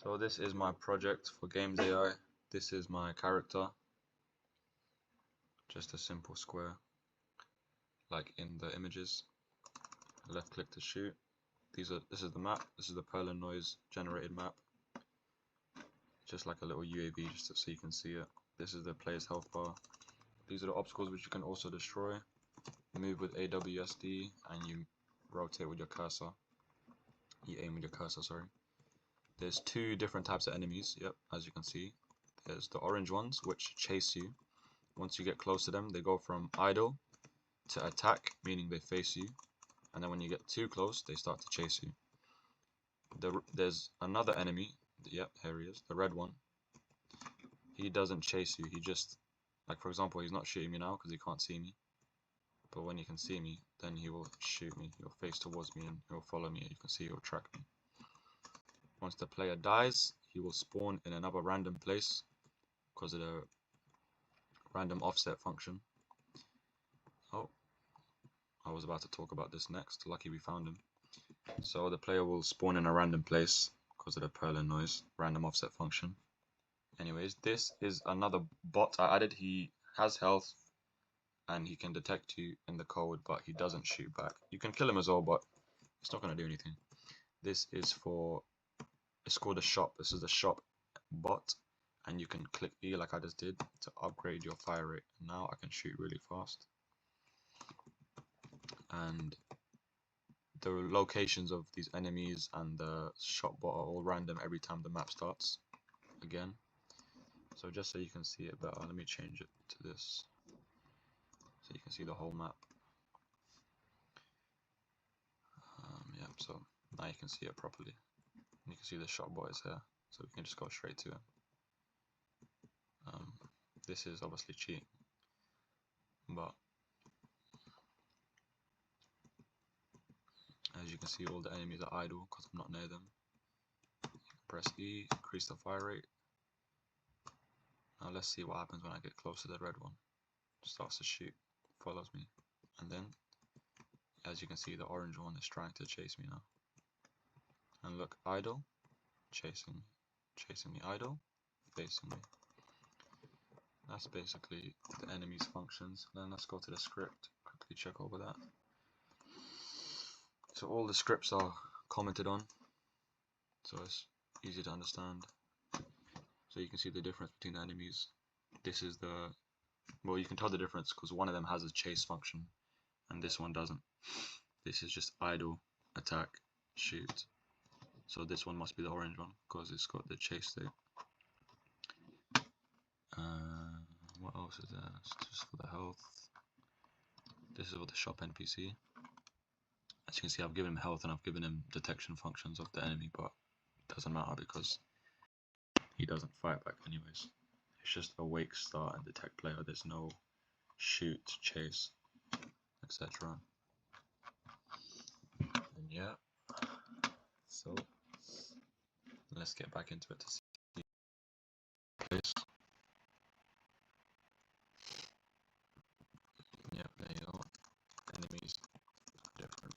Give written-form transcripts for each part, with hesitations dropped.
So this is my project for Games AI. This is my character. Just a simple square, like in the images. Left click to shoot. This is the map. This is the perlin noise generated map. Just like a little UAV, just so you can see it. This is the player's health bar. These are the obstacles which you can also destroy. Move with AWSD and you rotate with your cursor. You aim with your cursor, sorry. There's two different types of enemies, yep, as you can see. There's the orange ones, which chase you. Once you get close to them, they go from idle to attack, meaning they face you. And then when you get too close, they start to chase you. There's another enemy, yep, here he is, the red one. He doesn't chase you, he just, like for example, he's not shooting me now because he can't see me. But when he can see me, then he will shoot me. He'll face towards me and he'll follow me. You can see he'll track me. Once the player dies, he will spawn in another random place because of the random offset function. Oh, I was about to talk about this next. Lucky we found him. So the player will spawn in a random place because of the perlin noise, random offset function. Anyways, this is another bot I added. He has health and he can detect you in the code, but he doesn't shoot back. You can kill him as well, but it's not going to do anything. This is for, it's called a shop. This is the shop bot, and you can click E like I just did to upgrade your fire rate. Now I can shoot really fast. And the locations of these enemies and the shop bot are all random every time the map starts again. So just so you can see it better, let me change it to this. So you can see the whole map. Yeah, so now you can see it properly. And you can see the shop bot is here, so we can just go straight to it. This is obviously cheating, but as you can see, all the enemies are idle because I'm not near them. Press E, increase the fire rate. Now let's see what happens when I get close to the red one. Starts to shoot, follows me, and then as you can see, the orange one is trying to chase me now. And look, idle, chasing me, idle, facing me. That's basically the enemy's functions. Then let's go to the script, quickly check over that. So all the scripts are commented on, so it's easy to understand. So you can see the difference between the enemies. This is the, well, you can tell the difference because one of them has a chase function and this one doesn't. This is just idle, attack, shoot. So this one must be the orange one because it's got the chase state. What else is there? It's just for the health. This is for the shop NPC. As you can see, I've given him health and I've given him detection functions of the enemy, but it doesn't matter because he doesn't fight back anyways. It's just awake, start, and detect player. There's no shoot, chase, etc. And yeah, so let's get back into it to see place. Yeah, there you go. Enemies different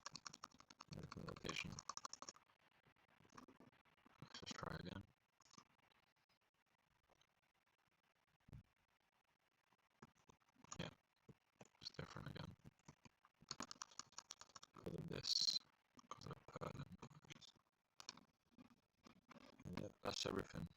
location. Let's just try again. Yeah, it's different again. Because of this, because of the perlin. Yeah, that's everything.